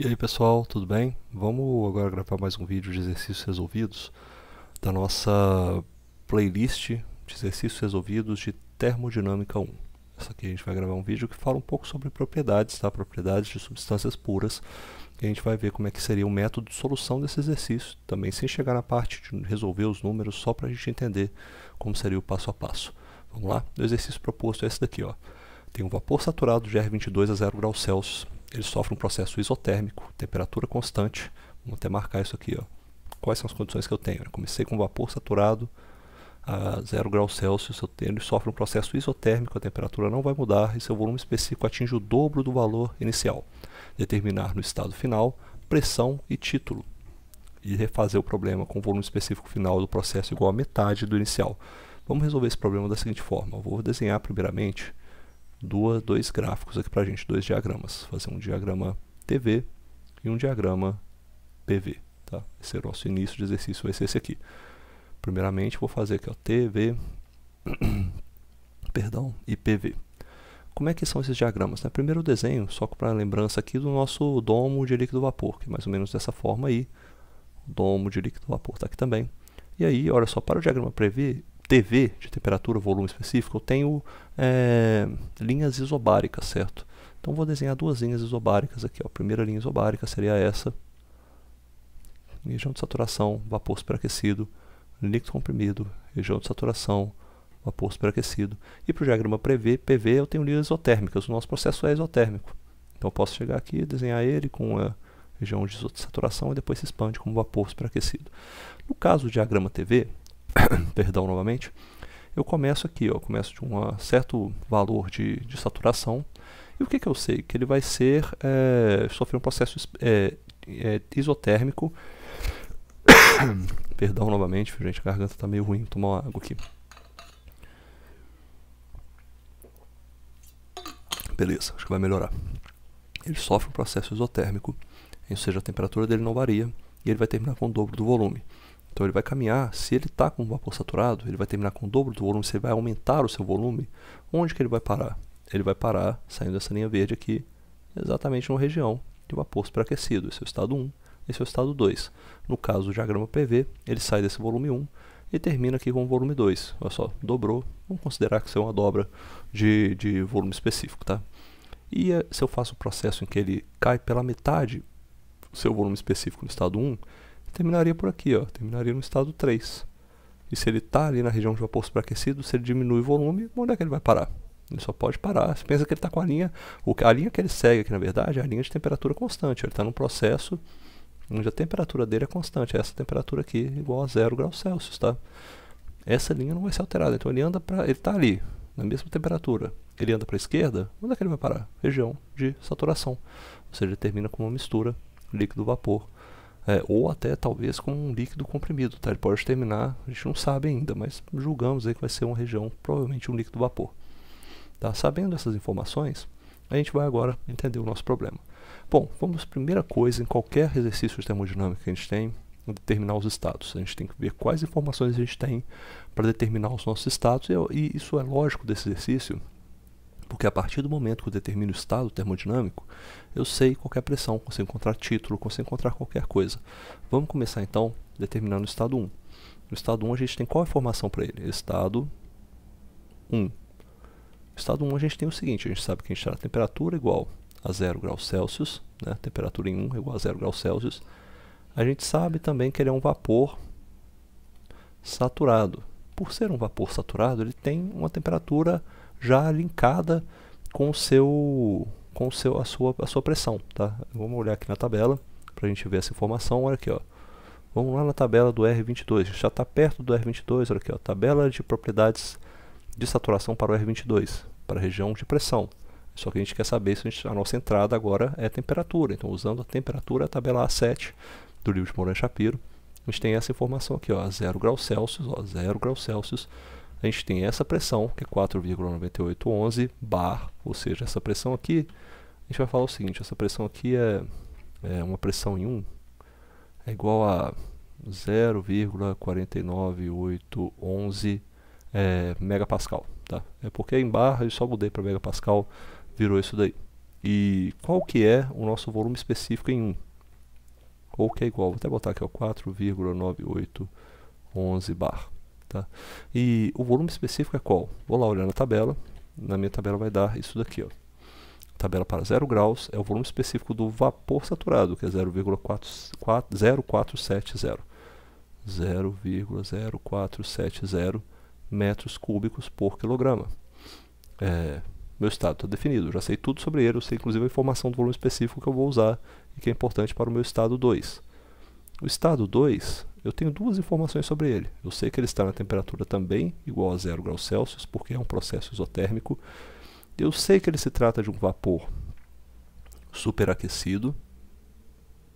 E aí pessoal, tudo bem? Vamos agora gravar mais um vídeo de exercícios resolvidos da nossa playlist de exercícios resolvidos de termodinâmica 1. Essa aqui a gente vai gravar um vídeo que fala um pouco sobre propriedades, tá? Propriedades de substâncias puras. E a gente vai ver como é que seria o método de solução desse exercício, também sem chegar na parte de resolver os números, só para a gente entender como seria o passo a passo. Vamos lá? O exercício proposto é esse daqui, ó. Tem um vapor saturado de R22 a 0 graus Celsius. Ele sofre um processo isotérmico, temperatura constante. Vamos até marcar isso aqui, ó. Quais são as condições que eu tenho? Eu comecei com vapor saturado a 0 graus Celsius. Ele sofre um processo isotérmico, a temperatura não vai mudar e seu volume específico atinge o dobro do valor inicial. Determinar no estado final pressão e título. E refazer o problema com o volume específico final do processo igual a metade do inicial. Vamos resolver esse problema da seguinte forma. Eu vou desenhar primeiramente dois gráficos aqui pra gente, dois diagramas. Fazer um diagrama TV e um diagrama PV. Tá? Esse é o nosso início de exercício, vai ser esse aqui. Primeiramente vou fazer aqui, ó, TV perdão, e PV. Como é que são esses diagramas? Né? Primeiro o desenho, só para lembrança aqui do nosso domo de líquido vapor, que é mais ou menos dessa forma aí. O domo de líquido vapor está aqui também. E aí, olha só, para o diagrama PV, TV, de temperatura, volume específico, eu tenho linhas isobáricas, certo? Então vou desenhar duas linhas isobáricas aqui, ó. A primeira linha isobárica seria essa. Região de saturação, vapor superaquecido, líquido comprimido, região de saturação, vapor superaquecido. E para o diagrama PV eu tenho linhas isotérmicas, o nosso processo é isotérmico. Então eu posso chegar aqui e desenhar ele com a região de saturação e depois se expande como vapor superaquecido. No caso do diagrama TV, perdão novamente, eu começo aqui, ó, começo de um certo valor de saturação. E o que eu sei? Que ele vai sofrer um processo isotérmico. Perdão novamente, gente, a garganta está meio ruim, vou tomar uma água aqui. Beleza, acho que vai melhorar. Ele sofre um processo isotérmico, ou seja, a temperatura dele não varia, e ele vai terminar com o dobro do volume. Então ele vai caminhar, se ele está com vapor saturado, ele vai terminar com o dobro do volume, se ele vai aumentar o seu volume, onde que ele vai parar? Ele vai parar saindo dessa linha verde aqui, exatamente numa região de vapor superaquecido. Esse é o estado 1, esse é o estado 2. No caso do diagrama PV, ele sai desse volume 1 e termina aqui com o volume 2. Olha só, dobrou, vamos considerar que isso é uma dobra de volume específico, tá? E se eu faço o processo em que ele cai pela metade do seu volume específico no estado 1, terminaria por aqui, ó, terminaria no estado 3. E se ele está ali na região de vapor superaquecido, se ele diminui o volume, onde é que ele vai parar? Ele só pode parar. Você pensa que ele está com a linha que ele segue aqui, na verdade, é a linha de temperatura constante. Ele está num processo onde a temperatura dele é constante. Essa temperatura aqui igual a 0 graus Celsius, tá? Essa linha não vai ser alterada. Então ele está ali, na mesma temperatura. Ele anda para a esquerda, onde é que ele vai parar? Região de saturação. Ou seja, ele termina com uma mistura líquido-vapor. Ou até talvez com um líquido comprimido, tá? Ele pode terminar, a gente não sabe ainda, mas julgamos aí que vai ser uma região, provavelmente um líquido vapor. Tá? Sabendo essas informações, a gente vai agora entender o nosso problema. Bom, vamos, primeira coisa, em qualquer exercício de termodinâmica que a gente tem, determinar os estados. A gente tem que ver quais informações a gente tem para determinar os nossos estados, e isso é lógico desse exercício, porque a partir do momento que eu determino o estado termodinâmico, eu sei qualquer pressão, consigo encontrar título, consigo encontrar qualquer coisa. Vamos começar então determinando o estado 1. No estado 1 a gente tem qual informação para ele? Estado 1. No estado 1 a gente tem o seguinte, a gente sabe que a gente tem a temperatura igual a 0 graus Celsius, né? Temperatura em 1 é igual a 0 graus Celsius. A gente sabe também que ele é um vapor saturado. Por ser um vapor saturado, ele tem uma temperatura já linkada com a sua pressão, tá? Vamos olhar aqui na tabela para a gente ver essa informação. Olha aqui, ó. Vamos lá na tabela do R22. A gente já está perto do R22. Olha aqui, ó. Tabela de propriedades de saturação para o R22, para a região de pressão. Só que a gente quer saber se a nossa entrada agora é temperatura. Então, usando a temperatura, a tabela A7 do livro de Moran-Shapiro, a gente tem essa informação aqui, ó, 0 graus Celsius, ó, 0 graus Celsius. A gente tem essa pressão, que é 4,9811 bar, ou seja, essa pressão aqui, a gente vai falar o seguinte, essa pressão aqui é uma pressão em 1, é igual a 0,49811 megapascal, tá? É porque em bar eu só mudei para megapascal, virou isso daí. E qual que é o nosso volume específico em 1? Ou que é igual, vou até botar aqui, 4,9811 bar. Tá? E o volume específico é qual? Vou lá olhar na tabela, na minha tabela vai dar isso daqui. Ó. Tabela para 0 graus é o volume específico do vapor saturado, que é 0,0470. 0,0470 metros cúbicos por quilograma. Meu estado está definido, eu já sei tudo sobre ele, eu sei inclusive a informação do volume específico que eu vou usar e que é importante para o meu estado 2. O estado 2, eu tenho duas informações sobre ele. Eu sei que ele está na temperatura também igual a 0 graus Celsius, porque é um processo isotérmico. Eu sei que ele se trata de um vapor superaquecido,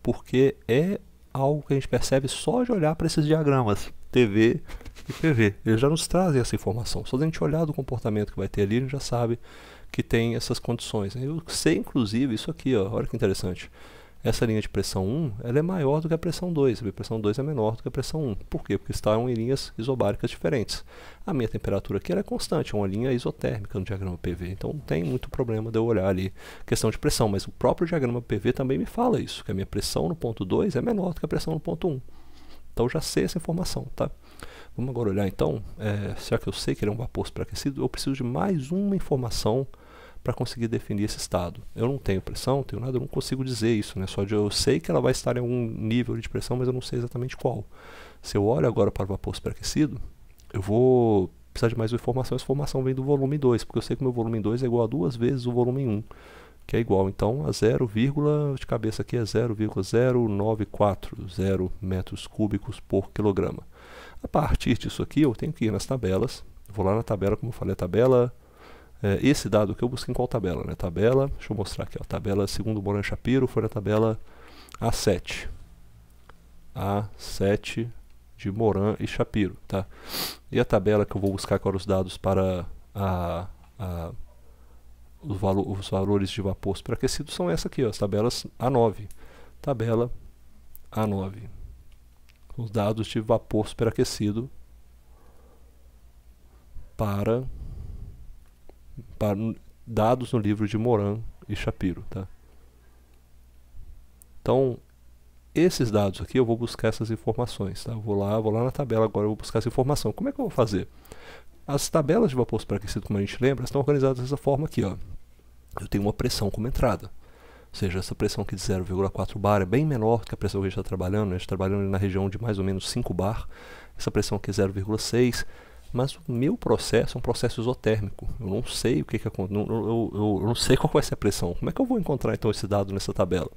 porque é algo que a gente percebe só de olhar para esses diagramas, TV e PV. Eles já nos trazem essa informação. Só de a gente olhar do comportamento que vai ter ali, a gente já sabe que tem essas condições. Eu sei, inclusive, isso aqui, ó, olha que interessante. Essa linha de pressão 1, ela é maior do que a pressão 2. A pressão 2 é menor do que a pressão 1. Por quê? Porque estão em linhas isobáricas diferentes. A minha temperatura aqui ela é constante, é uma linha isotérmica no diagrama PV. Então não tem muito problema de eu olhar ali questão de pressão. Mas o próprio diagrama PV também me fala isso, que a minha pressão no ponto 2 é menor do que a pressão no ponto 1. Então eu já sei essa informação, tá? Vamos agora olhar então, será que eu sei que ele é um vapor superaquecido? Eu preciso de mais uma informação para conseguir definir esse estado. Eu não tenho pressão, não tenho nada, eu não consigo dizer isso, né? Só de eu sei que ela vai estar em algum nível de pressão, mas eu não sei exatamente qual. Se eu olho agora para o vapor superaquecido, eu vou precisar de mais uma informação. Essa informação vem do volume 2, porque eu sei que o meu volume 2 é igual a 2 vezes o volume 1, que é igual então a 0, de cabeça aqui é 0,0940 metros cúbicos por quilograma. A partir disso aqui, eu tenho que ir nas tabelas. Vou lá na tabela, como eu falei, a tabela... esse dado que eu busquei em qual tabela? Né? Tabela, deixa eu mostrar aqui, ó, tabela segundo Moran Shapiro foi na tabela A7. A7 de Moran e Shapiro. Tá? E a tabela que eu vou buscar agora os dados para os valores de vapor superaquecido são essa aqui, ó, as tabelas A9. Tabela A9. Os dados de vapor superaquecido para dados no livro de Moran e Shapiro, tá? Então, esses dados aqui eu vou buscar essas informações, tá? Vou lá na tabela agora, eu vou buscar essa informação. Como é que eu vou fazer? As tabelas de vapor superaquecido, como a gente lembra, estão organizadas dessa forma aqui, ó. Eu tenho uma pressão como entrada. Ou seja, essa pressão aqui de 0,4 bar é bem menor do que a pressão que a gente está trabalhando. A gente está trabalhando na região de mais ou menos 5 bar. Essa pressão aqui é 0,6. Mas o meu processo é um processo isotérmico. Eu não sei o que acontece. Eu não sei qual vai ser a pressão. Como é que eu vou encontrar então esse dado nessa tabela?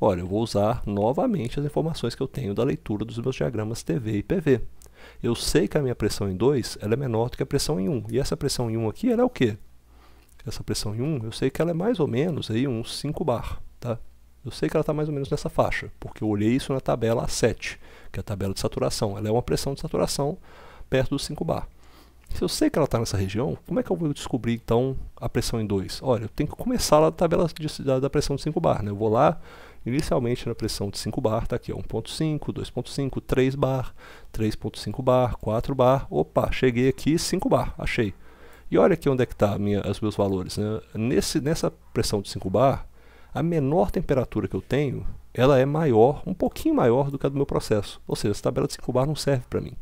Olha, eu vou usar novamente as informações que eu tenho da leitura dos meus diagramas TV e PV. Eu sei que a minha pressão em 2 ela é menor do que a pressão em 1. E essa pressão em 1 aqui ela é o quê? Essa pressão em 1, eu sei que ela é mais ou menos aí uns 5 bar. Tá? Eu sei que ela está mais ou menos nessa faixa, porque eu olhei isso na tabela A7, que é a tabela de saturação. Ela é uma pressão de saturação perto dos 5 bar. Se eu sei que ela está nessa região, como é que eu vou descobrir então a pressão em 2? Olha, eu tenho que começar lá da tabela da pressão de 5 bar. Né? Eu vou lá, inicialmente na pressão de 5 bar, está aqui 1.5, 2.5, 3 bar, 3.5 bar, 4 bar. Opa, cheguei aqui, 5 bar, achei. E olha aqui onde é que estão os meus valores. Né? Nessa pressão de 5 bar, a menor temperatura que eu tenho, ela é maior, um pouquinho maior do que a do meu processo. Ou seja, essa tabela de 5 bar não serve para mim.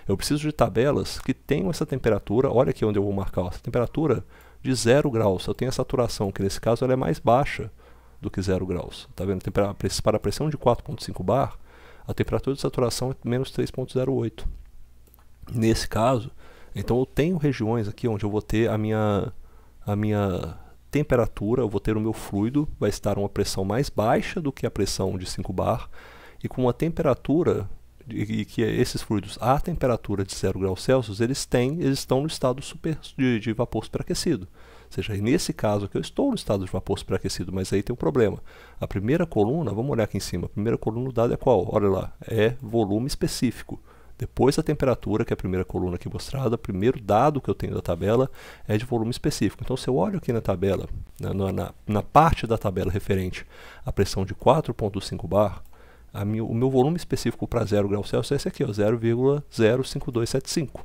Eu preciso de tabelas que tenham essa temperatura, olha aqui onde eu vou marcar, ó, essa temperatura de 0 graus. Eu tenho a saturação, que nesse caso ela é mais baixa do que 0 graus. Tá vendo? Para a pressão de 4.5 bar, a temperatura de saturação é menos 3.08. Nesse caso, então eu tenho regiões aqui onde eu vou ter a minha temperatura, eu vou ter o meu fluido, vai estar uma pressão mais baixa do que a pressão de 5 bar, e com uma temperatura... e que esses fluidos à temperatura de 0 graus Celsius, eles estão no estado de vapor superaquecido. Ou seja, nesse caso aqui eu estou no estado de vapor superaquecido, mas aí tem um problema. A primeira coluna, vamos olhar aqui em cima, a primeira coluna o dado é qual? Olha lá, é volume específico. Depois da temperatura, que é a primeira coluna aqui mostrada, o primeiro dado que eu tenho da tabela é de volume específico. Então se eu olho aqui na tabela, na parte da tabela referente à pressão de 4.5 bar, o meu volume específico para 0 graus Celsius é esse aqui, 0,05275.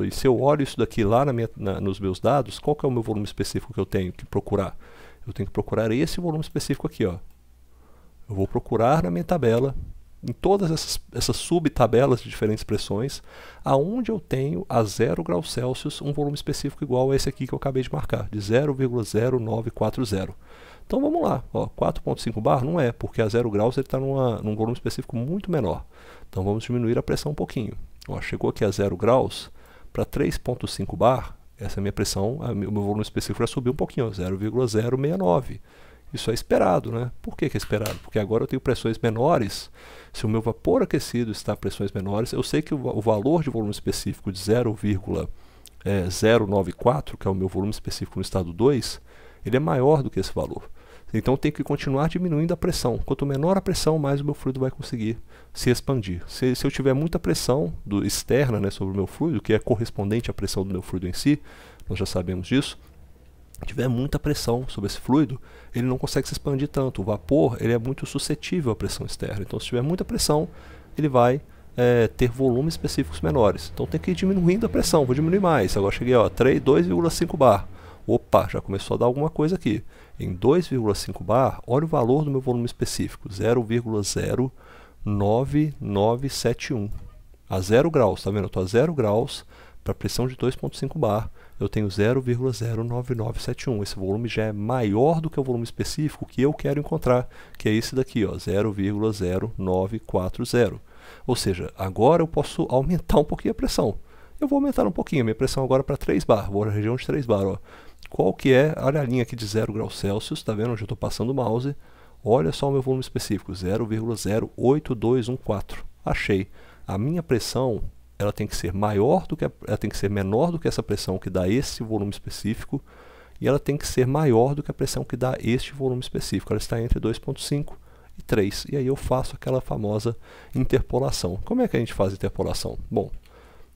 E se eu olho isso daqui lá nos meus dados, qual que é o meu volume específico que eu tenho que procurar? Eu tenho que procurar esse volume específico aqui, ó. Eu vou procurar na minha tabela, em todas essas subtabelas de diferentes pressões, aonde eu tenho a 0 graus Celsius um volume específico igual a esse aqui que eu acabei de marcar, de 0,0940. Então vamos lá, 4,5 bar não é, porque a 0 graus ele está num volume específico muito menor. Então vamos diminuir a pressão um pouquinho. Ó, chegou aqui a 0 graus, para 3,5 bar, essa é a minha pressão, o meu volume específico já subiu um pouquinho, 0,069. Isso é esperado, né? Por que é esperado? Porque agora eu tenho pressões menores. Se o meu vapor aquecido está a pressões menores, eu sei que o valor de volume específico de 0,094, que é o meu volume específico no estado 2, ele é maior do que esse valor. Então eu tenho que continuar diminuindo a pressão. Quanto menor a pressão, mais o meu fluido vai conseguir se expandir. Se eu tiver muita pressão externa, né, sobre o meu fluido, que é correspondente à pressão do meu fluido em si, nós já sabemos disso, tiver muita pressão sobre esse fluido, ele não consegue se expandir tanto. O vapor ele é muito suscetível à pressão externa. Então se tiver muita pressão, ele vai ter volumes específicos menores. Então tem que ir diminuindo a pressão. Vou diminuir mais. Agora cheguei a 2,5 bar. Opa, já começou a dar alguma coisa aqui. Em 2,5 bar, olha o valor do meu volume específico, 0,09971. A 0 graus, tá vendo? Eu estou a 0 graus para pressão de 2,5 bar. Eu tenho 0,09971. Esse volume já é maior do que o volume específico que eu quero encontrar, que é esse daqui, 0,0940. Ou seja, agora eu posso aumentar um pouquinho a pressão. Eu vou aumentar um pouquinho a minha pressão agora para 3 bar. Vou na região de 3 bar. Ó. Qual que é? Olha a linha aqui de 0 graus Celsius, tá vendo onde eu estou passando o mouse? Olha só o meu volume específico, 0,08214. Achei. A minha pressão ela tem que ser menor do que essa pressão que dá esse volume específico, e ela tem que ser maior do que a pressão que dá este volume específico. Ela está entre 2,5 e 3. E aí eu faço aquela famosa interpolação. Como é que a gente faz interpolação? Bom,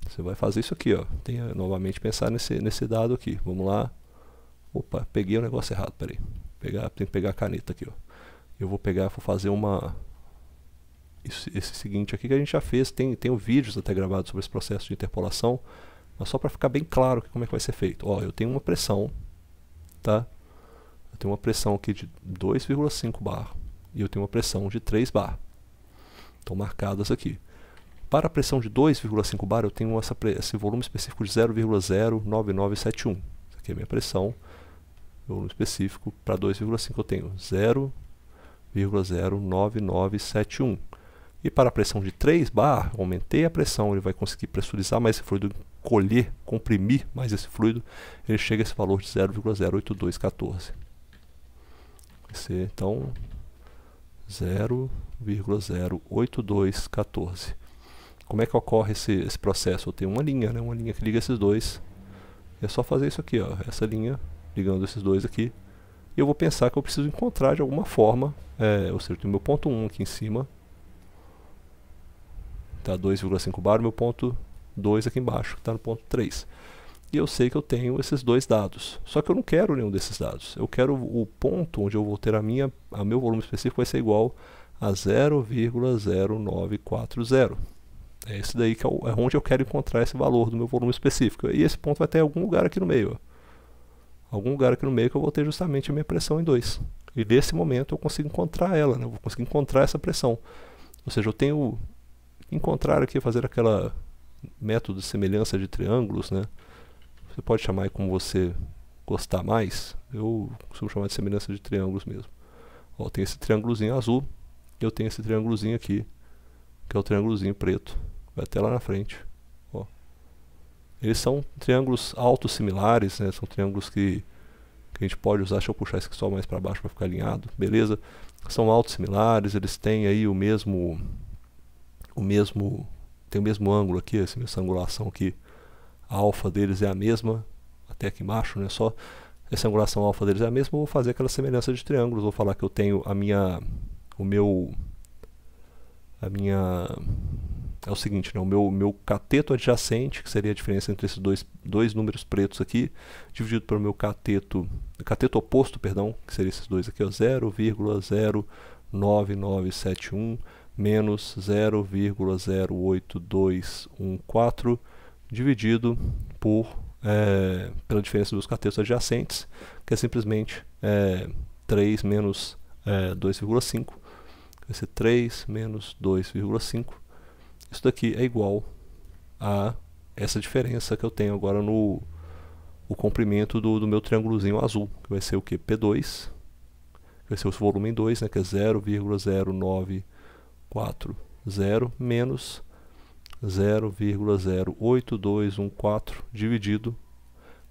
você vai fazer isso aqui, ó. Tem novamente pensar nesse dado aqui. Vamos lá. Opa, peguei o negócio errado, peraí. Tem que pegar a caneta aqui, ó. Eu vou fazer esse seguinte aqui que a gente já fez, tem vídeos até gravados sobre esse processo de interpolação, mas só para ficar bem claro como é que vai ser feito. Ó, eu tenho uma pressão, tá? Eu tenho uma pressão aqui de 2,5 bar e eu tenho uma pressão de 3 bar. Estão marcadas aqui. Para a pressão de 2,5 bar eu tenho esse volume específico de 0,09971. Essa aqui é a minha pressão, volume específico. Para 2,5 eu tenho 0,09971. E para a pressão de 3 bar, aumentei a pressão, ele vai conseguir pressurizar mais esse fluido, comprimir mais esse fluido, ele chega a esse valor de 0,08214. Vai ser, então, 0,08214. Como é que ocorre esse processo? Eu tenho uma linha, né? Uma linha que liga esses dois. É só fazer isso aqui, ó, essa linha ligando esses dois aqui. E eu vou pensar que eu preciso encontrar de alguma forma, ou seja, eu tenho meu ponto 1 aqui em cima, tá 2,5 bar, meu ponto 2 aqui embaixo, que está no ponto 3. E eu sei que eu tenho esses dois dados. Só que eu não quero nenhum desses dados. Eu quero o ponto onde eu vou ter meu volume específico vai ser igual a 0,0940. É esse daí que é onde eu quero encontrar esse valor do meu volume específico. E esse ponto vai ter algum lugar aqui no meio. Ó. Algum lugar aqui no meio que eu vou ter justamente a minha pressão em 2. E nesse momento eu consigo encontrar ela, né? Eu vou conseguir encontrar essa pressão. Ou seja, eu tenho encontrar aqui, fazer aquela método de semelhança de triângulos, né? Você pode chamar aí como você gostar mais. Eu costumo chamar de semelhança de triângulos mesmo. Ó, tem esse triângulozinho azul e eu tenho esse triângulozinho aqui, que é o triângulozinho preto. Vai até lá na frente. Ó. Eles são triângulos autossimilares, né? São triângulos que a gente pode usar. Deixa eu puxar esse aqui só mais para baixo para ficar alinhado, beleza? São autossimilares, eles têm aí tem o mesmo ângulo aqui, essa angulação aqui, a alfa deles é a mesma, até aqui embaixo, né? Só essa angulação alfa deles é a mesma. Eu vou fazer aquela semelhança de triângulos, vou falar que eu tenho é o seguinte, né? O meu cateto adjacente, que seria a diferença entre esses dois números pretos aqui, dividido pelo meu cateto oposto, perdão, que seria esses dois aqui, 0,09971 menos 0,08214 dividido pela diferença dos catetos adjacentes, que é simplesmente 3 menos 2,5. Vai ser 3 menos 2,5. Isso daqui é igual a essa diferença que eu tenho agora no o comprimento do meu triângulozinho azul, que vai ser o que? P2, vai ser o volume 2, né, que é 0,0940 menos 0,08214 dividido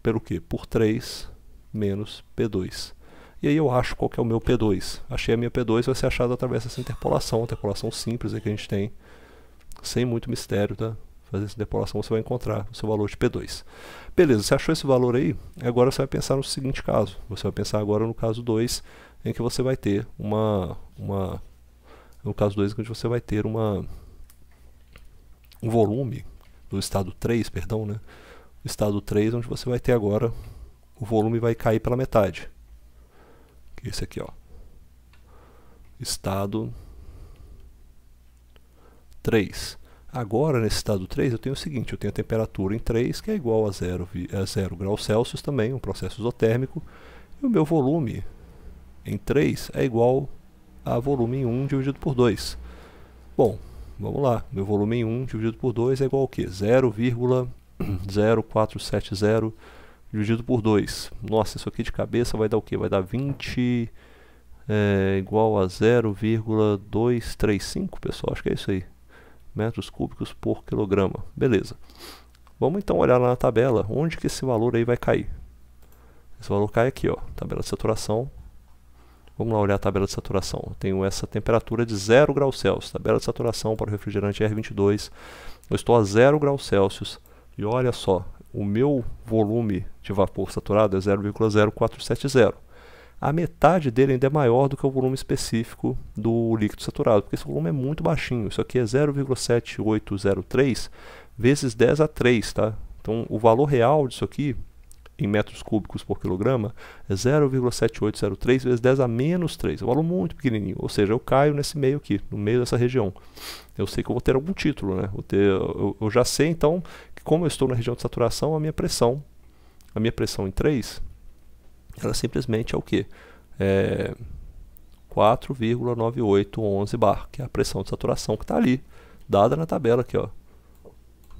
pelo que? Por 3 menos P2. E aí eu acho qual que é o meu P2. Achei a minha P2, vai ser achado através dessa interpolação simples aí que a gente tem, sem muito mistério, tá? Fazer essa interpolação você vai encontrar o seu valor de P2. Beleza, você achou esse valor aí? Agora você vai pensar no seguinte caso. Você vai pensar agora no caso 2, em que você vai ter no caso 2, onde você vai ter um volume do estado 3, perdão, né? O estado 3, onde você vai ter agora o volume vai cair pela metade. Esse aqui, ó. Estado 3. Agora, nesse estado 3, eu tenho o seguinte, eu tenho a temperatura em 3, que é igual a 0 graus Celsius também, um processo isotérmico, e o meu volume em 3 é igual a volume em 1 dividido por 2. Bom, vamos lá, meu volume em 1 dividido por 2 é igual ao quê? 0,0470 dividido por 2. Nossa, isso aqui de cabeça vai dar o quê? Vai dar 20 igual a 0,235, pessoal, acho que é isso aí. Metros cúbicos por quilograma. Beleza. Vamos então olhar lá na tabela onde que esse valor aí vai cair. Esse valor cai aqui, ó, tabela de saturação. Vamos lá olhar a tabela de saturação. Eu tenho essa temperatura de 0 graus Celsius. Tabela de saturação para o refrigerante R22. Eu estou a 0 graus Celsius. E olha só, o meu volume de vapor saturado é 0,0470. A metade dele ainda é maior do que o volume específico do líquido saturado, porque esse volume é muito baixinho. Isso aqui é 0,7803 vezes 10 a 3, tá? Então, o valor real disso aqui, em metros cúbicos por quilograma, é 0,7803 vezes 10 a menos 3. É um valor muito pequenininho, ou seja, eu caio nesse meio aqui, no meio dessa região. Eu sei que eu vou ter algum título, né? Eu já sei, então, que como eu estou na região de saturação, a minha pressão em 3... ela simplesmente é o que? 4,9811 bar, que é a pressão de saturação que está ali, dada na tabela aqui, ó,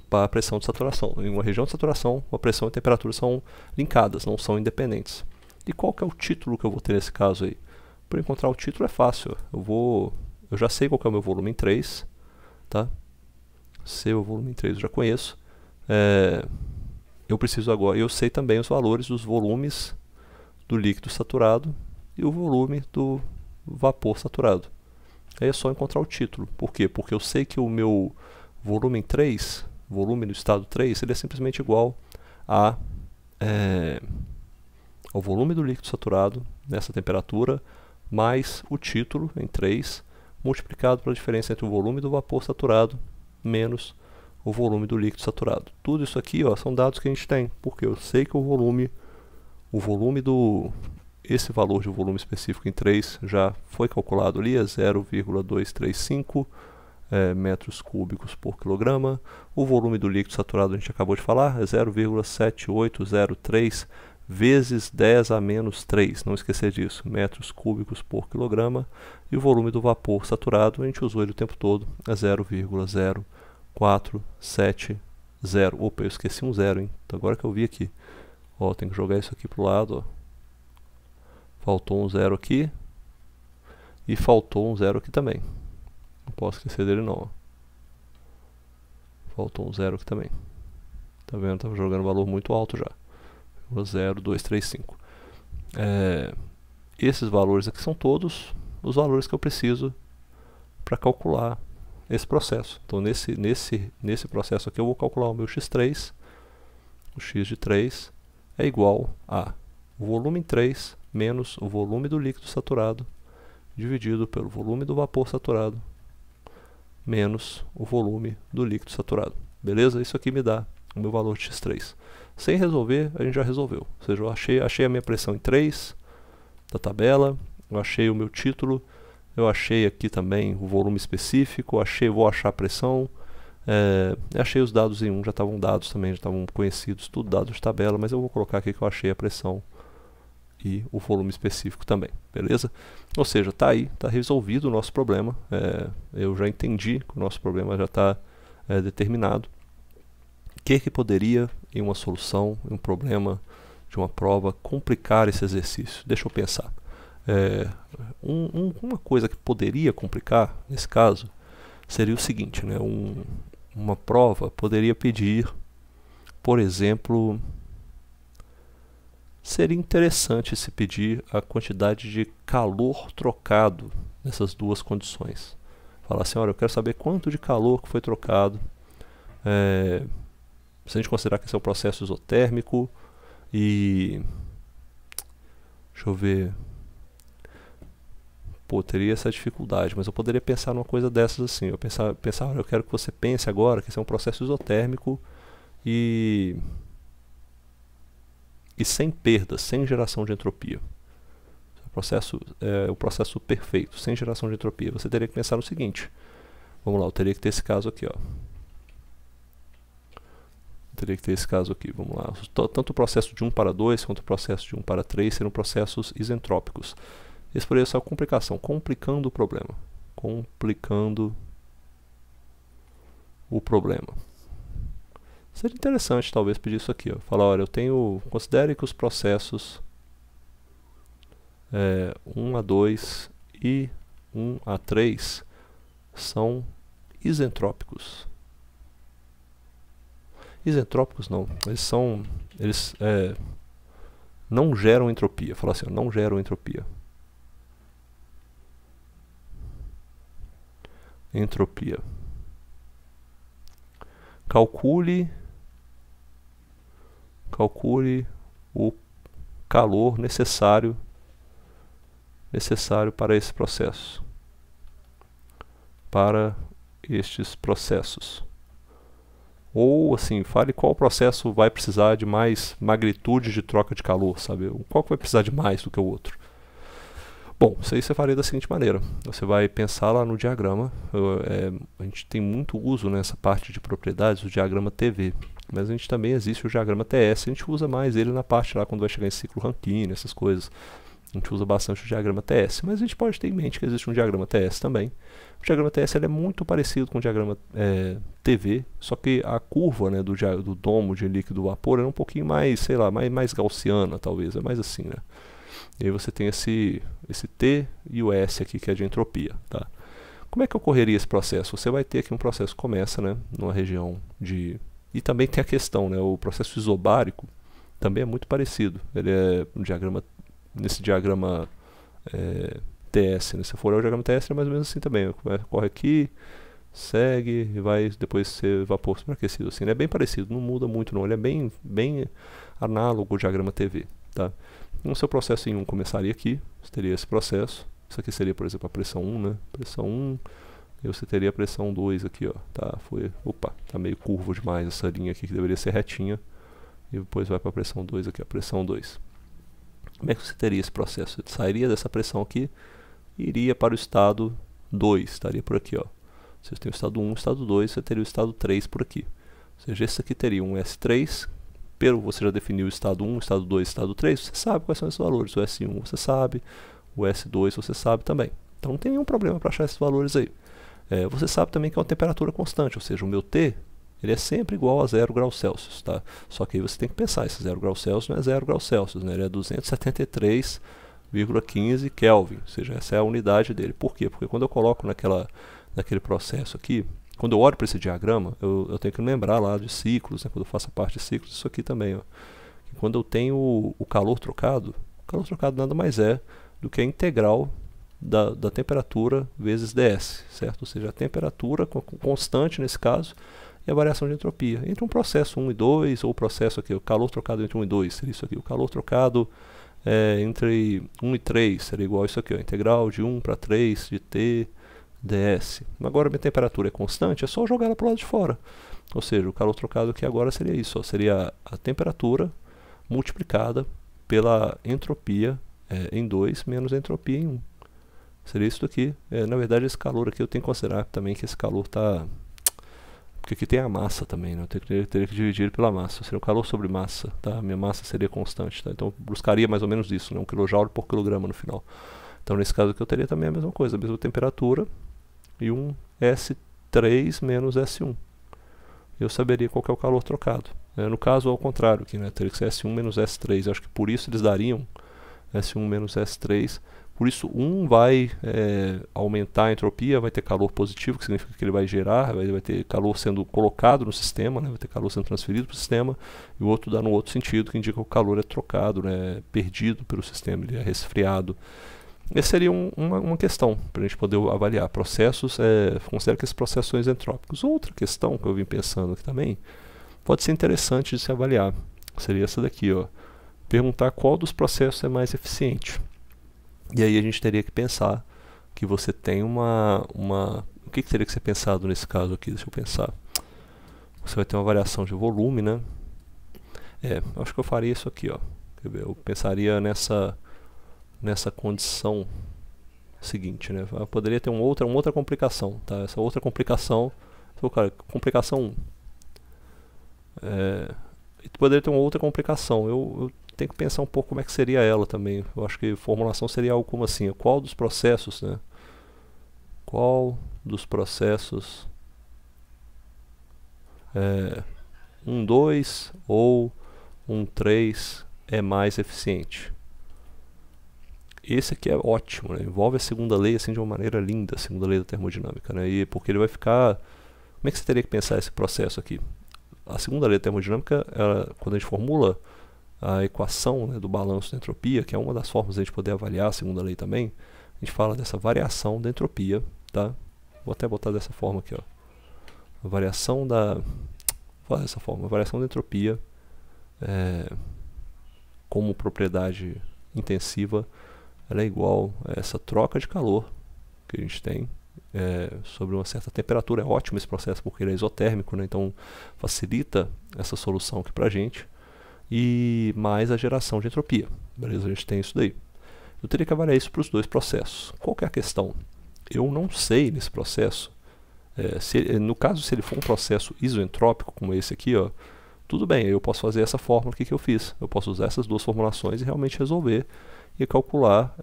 para a pressão de saturação. Em uma região de saturação, a pressão e a temperatura são linkadas, não são independentes. E qual que é o título que eu vou ter nesse caso aí? Para encontrar o título é fácil. Eu já sei qual que é o meu volume em 3, tá? Sei o volume em 3, eu já conheço. Eu preciso agora, eu sei também os valores dos volumes do líquido saturado e o volume do vapor saturado. Aí é só encontrar o título. Por quê? Porque eu sei que o meu volume em 3, volume do estado 3, ele é simplesmente igual ao volume do líquido saturado nessa temperatura, mais o título em 3, multiplicado pela diferença entre o volume do vapor saturado menos o volume do líquido saturado. Tudo isso aqui, ó, são dados que a gente tem, porque eu sei que esse valor de volume específico em 3 já foi calculado ali, é 0,235 metros cúbicos por quilograma. O volume do líquido saturado a gente acabou de falar, é 0,7803 vezes 10 a menos 3, não esquecer disso, metros cúbicos por quilograma. E o volume do vapor saturado, a gente usou ele o tempo todo, é 0,0470. Opa, eu esqueci um zero, hein? Então agora que eu vi aqui. Ó, tem que jogar isso aqui pro lado, ó. Faltou um zero aqui. E faltou um zero aqui também. Não posso esquecer dele não, ó. Faltou um zero aqui também. Tá vendo? Tava jogando valor muito alto já. 0,235. Esses valores aqui são todos os valores que eu preciso para calcular esse processo. Então nesse processo aqui eu vou calcular o meu x3. O x de 3 é igual a o volume em 3 menos o volume do líquido saturado dividido pelo volume do vapor saturado menos o volume do líquido saturado. Beleza? Isso aqui me dá o meu valor de x3. Sem resolver, a gente já resolveu. Ou seja, eu achei a minha pressão em 3 da tabela, eu achei o meu título, eu achei aqui também o volume específico, vou achar a pressão. Achei os dados em 1, já estavam dados também, já estavam conhecidos, tudo dados de tabela, mas eu vou colocar aqui que eu achei a pressão e o volume específico também, beleza? Ou seja, tá aí, tá resolvido o nosso problema. Eu já entendi que o nosso problema já está determinado. O que poderia, em uma solução, em um problema de uma prova, complicar esse exercício? Deixa eu pensar. Uma coisa que poderia complicar, nesse caso, seria o seguinte, né? Uma prova poderia pedir, por exemplo, seria interessante se pedir a quantidade de calor trocado nessas duas condições. Falar assim, olha, eu quero saber quanto de calor que foi trocado. Se a gente considerar que esse é um processo isotérmico e... deixa eu ver... Pô, teria essa dificuldade, mas eu poderia pensar numa coisa dessas assim. Eu pensar, olha, eu quero que você pense agora que esse é um processo isotérmico e sem perda, sem geração de entropia. O processo perfeito, sem geração de entropia. Você teria que pensar no seguinte. Vamos lá, eu teria que ter esse caso aqui, ó. Teria que ter esse caso aqui, vamos lá. Tanto o processo de 1 para 2 quanto o processo de 1 para 3 seriam processos isentrópicos. Esse poderia ser a complicação, complicando o problema. Complicando o problema. Seria interessante talvez pedir isso aqui, ó. Falar, olha, considere que os processos 1 a 2 e 1 a 3 são isentrópicos. Isentrópicos não, eles não geram entropia. Falar assim, ó, não geram entropia. Entropia. Calcule o calor necessário para esse processo. Para estes processos. Ou assim, fale qual processo vai precisar de mais magnitude de troca de calor, sabe? Qual que vai precisar de mais do que o outro. Bom, isso aí você faria da seguinte maneira. Você vai pensar lá no diagrama. A gente tem muito uso nessa parte de propriedades do diagrama TV. Mas a gente também existe o diagrama TS. A gente usa mais ele na parte lá quando vai chegar em ciclo Rankine, essas coisas. A gente usa bastante o diagrama TS. Mas a gente pode ter em mente que existe um diagrama TS também. O diagrama TS ele é muito parecido com o diagrama TV, só que a curva, né, do domo de líquido vapor é um pouquinho mais, sei lá, mais gaussiana talvez, é mais assim, né? E aí você tem esse T e o S aqui que é de entropia, tá? Como é que ocorreria esse processo? Você vai ter aqui um processo que começa, né, numa região de... E também tem a questão, né, o processo isobárico também é muito parecido. Ele é nesse diagrama TS, né? Se for o diagrama TS é mais ou menos assim também. Corre aqui, segue e vai depois ser vapor superaquecido. Assim, ele é bem parecido, não muda muito não. Ele é bem análogo ao diagrama TV, tá? No seu processo em 1 começaria aqui, você teria esse processo. Isso aqui seria, por exemplo, a pressão 1, né? Pressão 1, e você teria a pressão 2 aqui, ó. Tá, tá meio curvo demais essa linha aqui que deveria ser retinha. E depois vai para a pressão 2 aqui, a pressão 2. Como é que você teria esse processo? Você sairia dessa pressão aqui e iria para o estado 2, estaria por aqui, ó. Você tem o estado 1, o estado 2, você teria o estado 3 por aqui. Ou seja, esse aqui teria um S3, você já definiu o estado 1, o estado 2, o estado 3, você sabe quais são esses valores. O S1 você sabe, o S2 você sabe também. Então não tem nenhum problema para achar esses valores aí. Você sabe também que é uma temperatura constante, ou seja, o meu T ele é sempre igual a 0 graus Celsius, tá? Só que aí você tem que pensar, esse 0 graus Celsius não é 0 graus Celsius, né? Ele é 273,15 Kelvin, ou seja, essa é a unidade dele. Por quê? Porque quando eu coloco naquele processo aqui, quando eu olho para esse diagrama, eu tenho que lembrar lá de ciclos, né? Quando eu faço a parte de ciclos, isso aqui também, ó. Quando eu tenho o calor trocado nada mais é do que a integral da temperatura vezes ds, certo? Ou seja, a temperatura constante nesse caso e a variação de entropia entre um processo 1 e 2, ou o processo aqui, o calor trocado entre 1 e 2, seria isso aqui, o calor trocado entre 1 e 3, seria igual a isso aqui, ó, integral de 1 para 3 de T ds. Agora minha temperatura é constante, é só jogar ela para o lado de fora. Ou seja, o calor trocado aqui agora seria isso, ó, seria a temperatura multiplicada pela entropia em 2 menos a entropia em 1. Seria isso aqui. Na verdade, esse calor aqui eu tenho que considerar também que esse calor está Porque aqui tem a massa também, né? Eu teria que dividir pela massa. Seria o calor sobre massa, tá? A minha massa seria constante, tá? Então eu buscaria mais ou menos isso, né? 1 kJ por quilograma no final. Então nesse caso aqui eu teria também a mesma coisa, a mesma temperatura e um S3 menos S1. Eu saberia qual que é o calor trocado. No caso, ao contrário, aqui, né? Teria que ser S1 menos S3. Eu acho que por isso eles dariam S1 menos S3. Por isso, um vai aumentar a entropia, vai ter calor positivo, que significa que ele vai gerar, vai ter calor sendo colocado no sistema, né? Vai ter calor sendo transferido para o sistema, e o outro dá no outro sentido, que indica que o calor é trocado, né? Perdido pelo sistema, ele é resfriado. Essa seria uma questão para a gente poder avaliar. Processos, considero que esses processos são isentrópicos. Outra questão que eu vim pensando aqui também, pode ser interessante de se avaliar, seria essa daqui, ó. Perguntar qual dos processos é mais eficiente. E aí a gente teria que pensar que você tem o que teria que ser pensado nesse caso aqui? Deixa eu pensar. Você vai ter uma variação de volume, né? Acho que eu faria isso aqui, ó. Quer ver? Eu pensaria nessa condição seguinte, né? Eu poderia ter uma outra complicação, tá? Essa outra complicação, complicação 1. Poderia ter uma outra complicação. Eu tenho que pensar um pouco como é que seria ela também. Eu acho que formulação seria algo como assim: qual dos processos, né? Qual dos processos 2 ou 3 é mais eficiente? Esse aqui é ótimo, né? Envolve a segunda lei assim de uma maneira linda, a segunda lei da termodinâmica, né? E porque ele vai ficar... Como é que você teria que pensar esse processo aqui? A segunda lei da termodinâmica, quando a gente formula a equação, né, do balanço da entropia, que é uma das formas de a gente poder avaliar a segunda lei também, a gente fala dessa variação da entropia, tá? Vou até botar dessa forma aqui, ó. A variação da... Vou dessa forma, a variação da entropia como propriedade intensiva, ela é igual a essa troca de calor que a gente tem sobre uma certa temperatura. É ótimo esse processo porque ele é isotérmico, né? Então facilita essa solução aqui pra gente. E mais a geração de entropia. Beleza? A gente tem isso daí. Eu teria que avaliar isso para os dois processos. Qual que é a questão? Eu não sei nesse processo. No caso, se ele for um processo isoentrópico, como esse aqui, ó, tudo bem, eu posso fazer essa fórmula aqui que eu fiz. Eu posso usar essas duas formulações e realmente resolver e calcular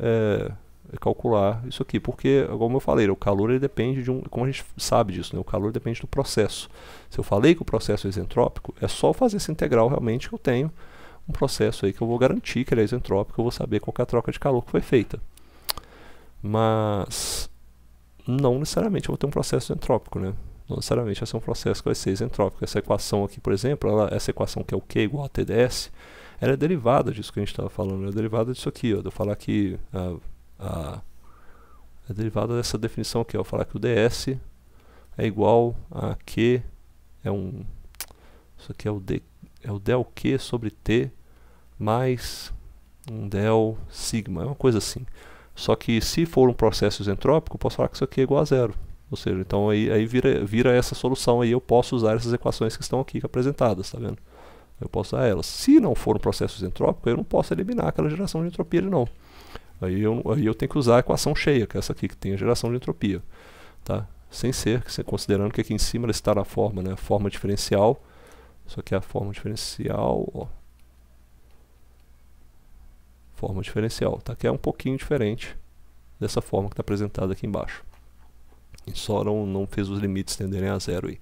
isso aqui, porque, como eu falei, o calor ele depende de como a gente sabe disso, né? O calor depende do processo. Se eu falei que o processo é isentrópico, é só fazer essa integral realmente que eu tenho um processo aí que eu vou garantir que ele é isentrópico, eu vou saber qual que é a troca de calor que foi feita. Mas não necessariamente eu vou ter um processo isentrópico, né? Não necessariamente vai ser um processo que vai ser isentrópico. Essa equação aqui, por exemplo, essa equação que é o Q igual a TdS, ela é derivada disso que a gente estava falando, ela é derivada disso aqui, ó, de eu falar que é derivada dessa definição aqui, ó, falar que o ds é igual a Q, isso aqui é o del Q sobre T mais um del sigma, é uma coisa assim. Só que se for um processo isentrópico, eu posso falar que isso aqui é igual a zero. Ou seja, então aí vira essa solução aí, eu posso usar essas equações que estão aqui apresentadas, tá vendo? Eu posso usar elas. Se não for um processo isentrópico, eu não posso eliminar aquela geração de entropia ali não. Aí eu tenho que usar a equação cheia, que é essa aqui, que tem a geração de entropia, tá? Considerando que aqui em cima ela está na forma, né? Forma diferencial. Isso aqui é a forma diferencial, ó. Forma diferencial, tá? Que é um pouquinho diferente dessa forma que está apresentada aqui embaixo. A gente só não fez os limites tenderem a zero aí.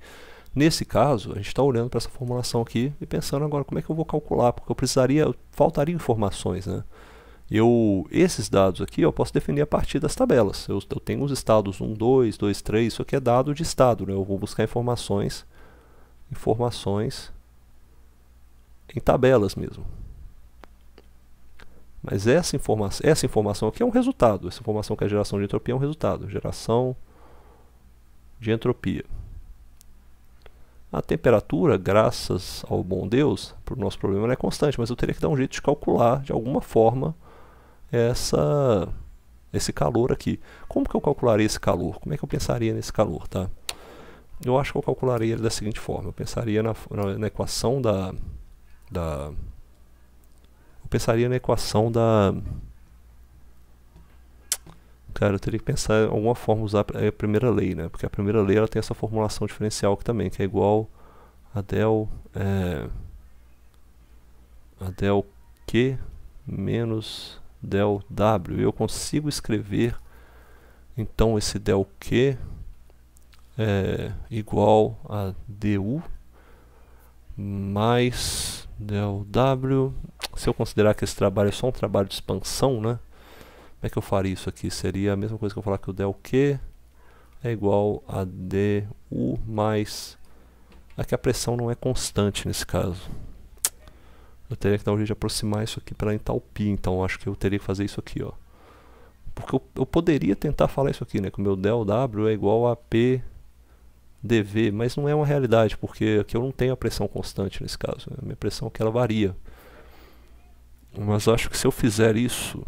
Nesse caso, a gente está olhando para essa formulação aqui e pensando agora como é que eu vou calcular, porque faltariam informações, né? Esses dados aqui eu posso definir a partir das tabelas. Eu tenho os estados 1, 2, 2, 3, isso aqui é dado de estado, né? Eu vou buscar informações em tabelas mesmo. Mas essa informação aqui é um resultado. Essa informação que é a geração de entropia é um resultado. Geração de entropia. A temperatura, graças ao bom Deus, para o nosso problema não é constante, mas eu teria que dar um jeito de calcular de alguma forma esse calor aqui. Como que eu calcularia esse calor? Como é que eu pensaria nesse calor, tá? Eu acho que eu calcularia ele da seguinte forma. Eu pensaria na equação eu pensaria na equação Cara, eu teria que pensar em alguma forma usar a primeira lei, né? Porque a primeira lei ela tem essa formulação diferencial aqui também, que é igual a del Q menos del W. Eu consigo escrever então esse del Q é igual a du mais del W. Se eu considerar que esse trabalho é só um trabalho de expansão, né? Como é que eu faria isso aqui? Seria a mesma coisa que eu falar que o del Q é igual a du mais... Aqui a pressão não é constante nesse caso. Eu teria que dar um jeito de aproximar isso aqui para entalpia, então acho que eu teria que fazer isso aqui, ó. Porque eu poderia tentar falar isso aqui, né? Que o meu del W é igual a P dV, mas não é uma realidade, porque aqui eu não tenho a pressão constante nesse caso. A minha pressão aqui ela varia. Mas acho que se eu fizer isso...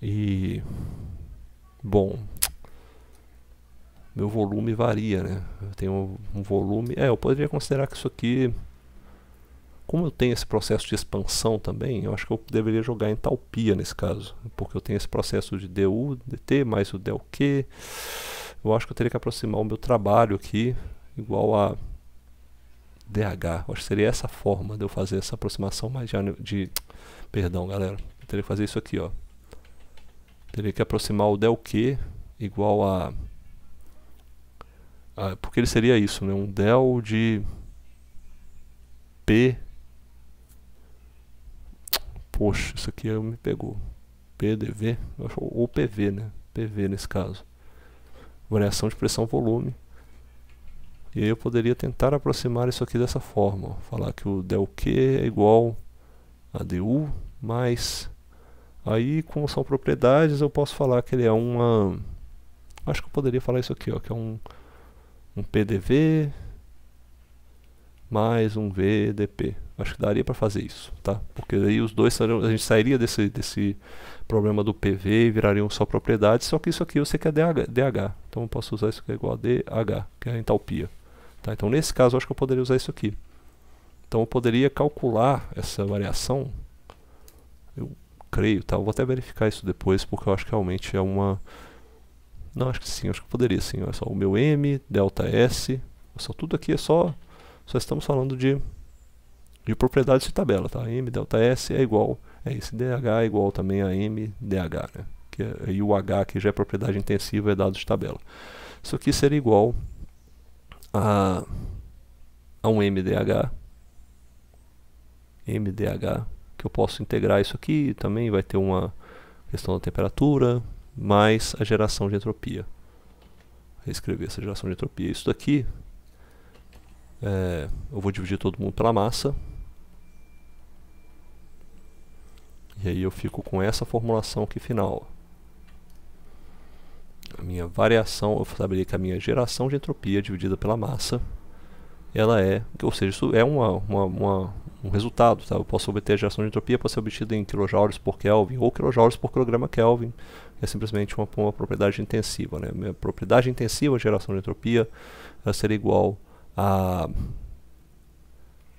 E... Bom... Meu volume varia, né? Eu tenho um volume... eu poderia considerar que isso aqui... Como eu tenho esse processo de expansão também, eu acho que eu deveria jogar entalpia nesse caso. Porque eu tenho esse processo de du, dt, mais o del Q. Eu acho que eu teria que aproximar o meu trabalho aqui igual a dH. Eu acho que seria essa forma de eu fazer essa aproximação mais de... Perdão, galera. Eu teria que fazer isso aqui, ó. Teria que aproximar o del Q igual a... porque ele seria isso, né? Um del de P... Poxa, isso aqui me pegou. PdV, ou PV, né? PV nesse caso. Variação de pressão-volume. E aí eu poderia tentar aproximar isso aqui dessa forma. Ó. Falar que o del Q é igual a du, mais... Aí, como são propriedades, eu posso falar que ele é uma... Acho que eu poderia falar isso aqui, ó, que é um PDV mais um VdP. Acho que daria para fazer isso, tá? Porque aí os dois, a gente sairia desse problema do PV e virariam só propriedades, só que isso aqui eu sei que é DH. Então eu posso usar isso aqui igual a DH, que é a entalpia. Tá? Então nesse caso eu acho que eu poderia usar isso aqui. Então eu poderia calcular essa variação, eu creio, tá? Eu vou até verificar isso depois, porque eu acho que realmente é uma... Não, acho que sim, acho que eu poderia sim. Olha só, o meu M, delta S, só tudo aqui é só estamos falando de propriedades de tabela, tá? M delta S é igual, esse DH é igual também a M DH, né? E o H que já é propriedade intensiva é dado de tabela. Isso aqui seria igual a um MDH, que eu posso integrar isso aqui, também vai ter uma questão da temperatura, mais a geração de entropia. Reescrever essa geração de entropia. Isso daqui, eu vou dividir todo mundo pela massa. E aí eu fico com essa formulação aqui final. A minha variação, eu saberia que a minha geração de entropia dividida pela massa, ela é, ou seja, isso é um resultado, tá? Eu posso obter a geração de entropia, pode ser obtida em kilojoules por Kelvin ou kilojoules por quilograma Kelvin. É simplesmente uma propriedade intensiva, né? Minha propriedade intensiva de geração de entropia ela seria igual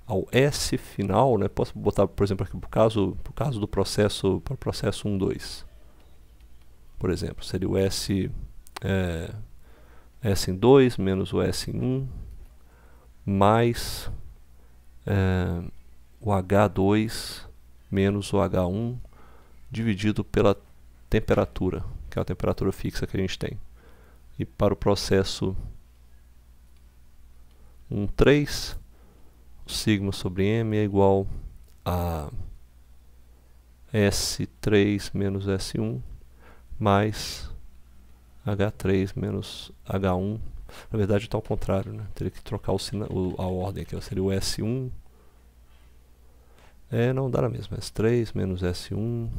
ao S final, né? Posso botar, por exemplo, aqui pro caso do processo, para o processo 1, 2. Por exemplo, seria o S em 2 menos o S em 1 mais o H2 menos o H1 dividido pela temperatura, que é a temperatura fixa que a gente tem. E para o processo 1, 3, sigma sobre m é igual a S3 menos S1 mais H3 menos H1. Na verdade está ao contrário, né? Teria que trocar a ordem aqui, ó. Seria o S1. Não dá na mesma. S3 menos S1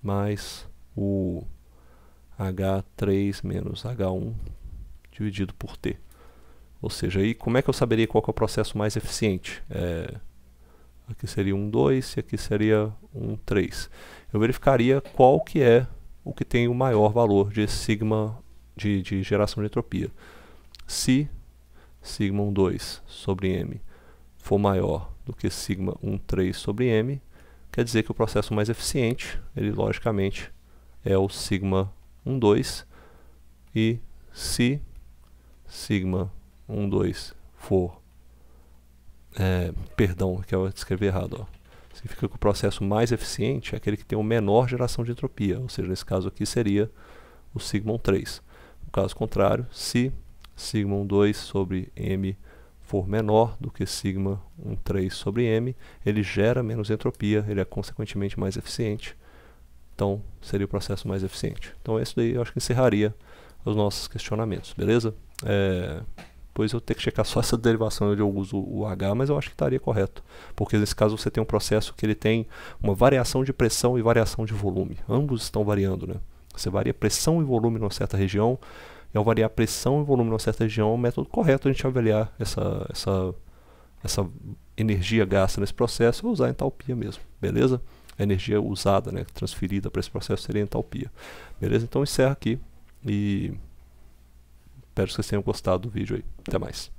mais o H3 menos H1 dividido por T. Ou seja, aí como é que eu saberia qual que é o processo mais eficiente? Aqui seria 1, 2 e aqui seria 1, 3. Eu verificaria qual que é o que tem o maior valor de sigma de geração de entropia. Se sigma 1, 2 sobre m for maior do que sigma 1, 3 sobre m, quer dizer que o processo mais eficiente, ele logicamente é o sigma 12, e se sigma 12 for, perdão, que eu escrevi errado, ó. Significa que o processo mais eficiente é aquele que tem o menor geração de entropia, ou seja, nesse caso aqui seria o sigma 3. No caso contrário, se sigma 2 sobre m for menor do que sigma 3 sobre m, ele gera menos entropia, ele é consequentemente mais eficiente. Então, seria o processo mais eficiente. Então, esse daí eu acho que encerraria os nossos questionamentos, beleza? Depois eu tenho que checar só essa derivação onde eu uso o H, mas eu acho que estaria correto. Porque nesse caso você tem um processo que ele tem uma variação de pressão e variação de volume. Ambos estão variando, né? Você varia pressão e volume numa certa região, e ao variar pressão e volume numa certa região, é o método correto a gente avaliar essa energia gasta nesse processo é usar a entalpia mesmo, beleza? A energia usada, né, transferida para esse processo seria a entalpia. Beleza? Então encerro aqui e espero que vocês tenham gostado do vídeo aí. Até mais.